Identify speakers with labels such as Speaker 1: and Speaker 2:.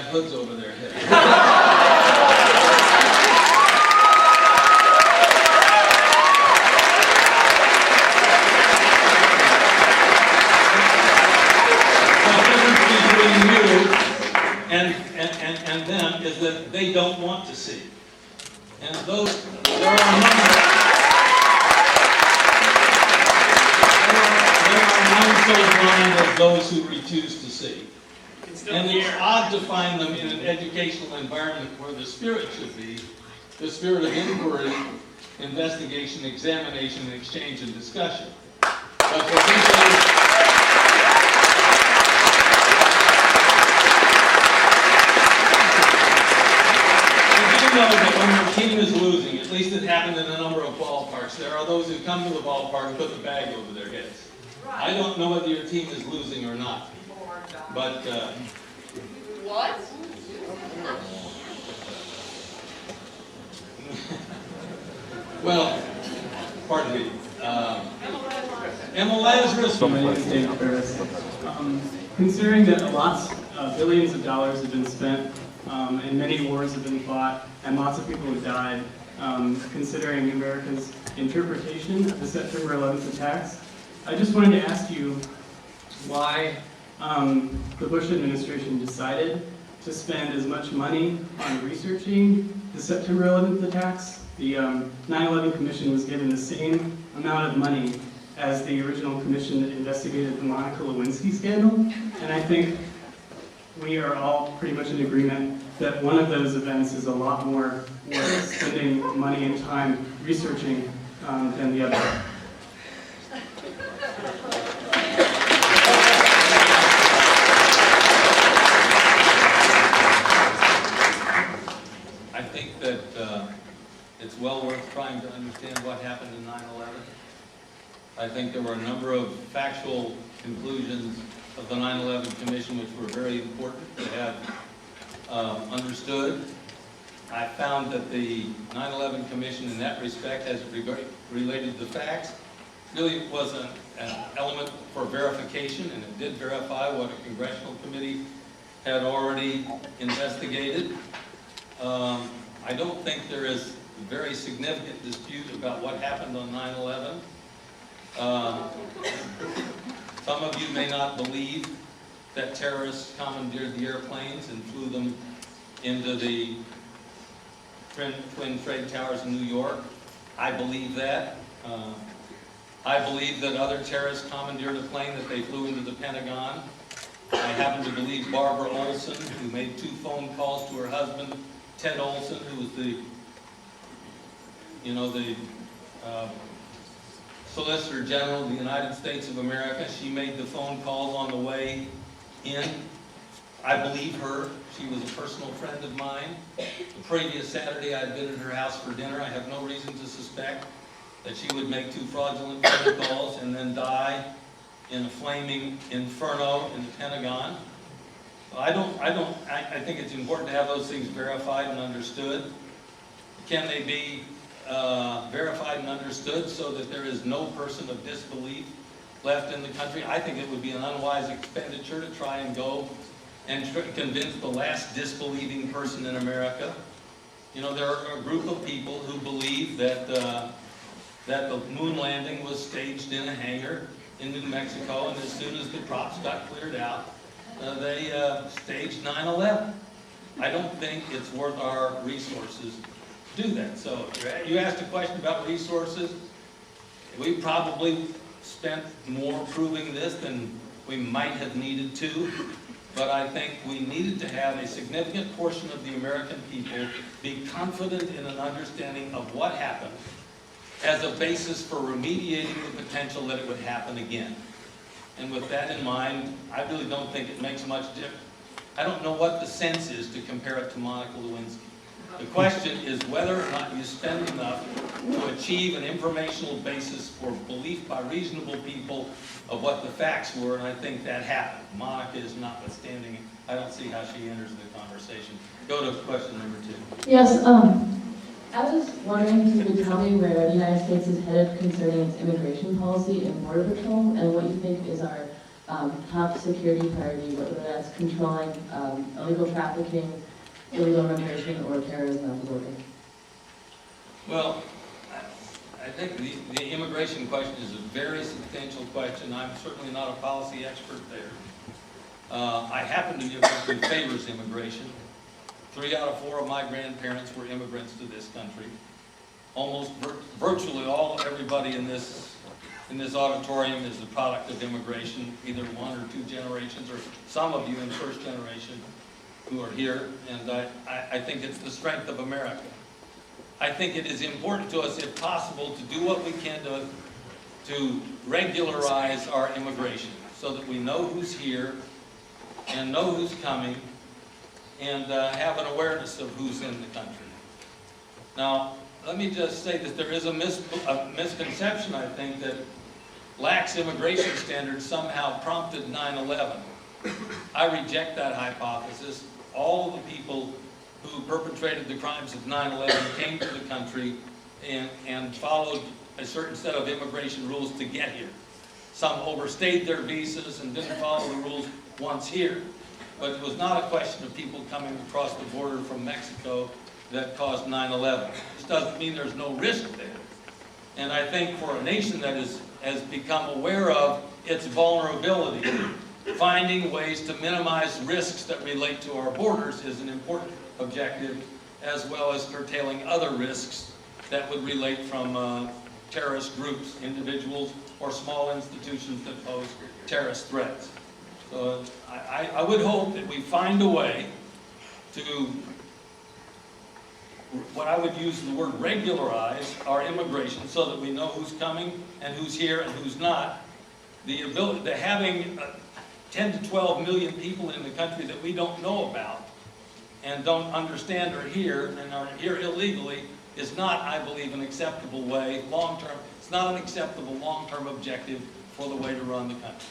Speaker 1: have hoods over their heads. And them is that they don't want to see. And there are none so blind as those who refuse to see. And it's odd to find them in an educational environment where the spirit should be, the spirit of inquiry, investigation, examination, exchange, and discussion. But for people know that when your team is losing, at least it happened in a number of ballparks, there are those who come to the ballpark and put the bag over their heads. I don't know whether your team is losing or not, but
Speaker 2: what?
Speaker 1: Well, pardon me. Emma Lazarus.
Speaker 3: Considering that billions of dollars have been spent and many wars have been fought and lots of people have died, considering America's interpretation of the September 11th attacks, I just wanted to ask you why the Bush administration decided to spend as much money on researching the September 11th attacks. The 9/11 Commission was given the same amount of money as the original commission that investigated the Monica Lewinsky scandal, and I think we are all pretty much in agreement that one of those events is a lot more worth spending money and time researching than the other.
Speaker 1: I think that it's well worth trying to understand what happened in 9/11. I think there were a number of factual conclusions of the 9/11 Commission which were very important to have understood. I found that the 9/11 Commission in that respect, as it related to facts, really was an element for verification, and it did verify what a congressional committee had already investigated. I don't think there is a very significant dispute about what happened on 9/11. Some of you may not believe that terrorists commandeered the airplanes and flew them into the Twin Trade Towers in New York. I believe that. I believe that other terrorists commandeered a plane that they flew into the Pentagon. I happen to believe Barbara Olson, who made 2 phone calls to her husband, Ted Olson, who was the Solicitor General of the United States of America. She made the phone calls on the way in. I believe her. She was a personal friend of mine. The previous Saturday I had been at her house for dinner. I have no reason to suspect that she would make 2 fraudulent phone calls and then die in a flaming inferno in the Pentagon. I think it's important to have those things verified and understood. Can they be verified and understood so that there is no person of disbelief left in the country? I think it would be an unwise expenditure to try and go and convince the last disbelieving person in America. You know, there are a group of people who believe that the moon landing was staged in a hangar in New Mexico, and as soon as the props got cleared out, they staged 9/11. I don't think it's worth our resources to do that. So you asked a question about resources. We probably spent more proving this than we might have needed to, but I think we needed to have a significant portion of the American people be confident in an understanding of what happened as a basis for remediating the potential that it would happen again. And with that in mind, I really don't think it makes much difference. I don't know what the sense is to compare it to Monica Lewinsky. The question is whether or not you spend enough to achieve an informational basis for belief by reasonable people of what the facts were, and I think that happened. Monica is notwithstanding. I don't see how she enters the conversation. Go to question number 2.
Speaker 4: Yes, I was wondering if you could tell me where the United States is headed concerning its immigration policy and border patrol, and what you think is our top security priority, whether that's controlling illegal trafficking, illegal immigration, or terrorism at the border?
Speaker 1: Well, I think the immigration question is a very substantial question. I'm certainly not a policy expert there. I happen to be a person who favors immigration. 3 out of 4 of my grandparents were immigrants to this country. Almost virtually everybody in this auditorium is the product of immigration, either 1 or 2 generations, or some of you in first generation who are here, and I think it's the strength of America. I think it is important to us, if possible, to do what we can to regularize our immigration, so that we know who's here and know who's coming, and have an awareness of who's in the country. Now, let me just say that there is a misconception, I think, that lax immigration standards somehow prompted 9/11. I reject that hypothesis. All of the people who perpetrated the crimes of 9/11 came to the country and followed a certain set of immigration rules to get here. Some overstayed their visas and didn't follow the rules once here. But it was not a question of people coming across the border from Mexico that caused 9/11. This doesn't mean there's no risk there. And I think for a nation that has become aware of its vulnerability, finding ways to minimize risks that relate to our borders is an important objective, as well as curtailing other risks that would relate from terrorist groups, individuals, or small institutions that pose terrorist threats. So I would hope that we find a way to, what I would use the word regularize our immigration, so that we know who's coming and who's here and who's not. Having 10 to 12 million people in the country that we don't know about and don't understand are here and are here illegally is not, I believe, an acceptable way long-term. It's not an acceptable long-term objective for the way to run the country.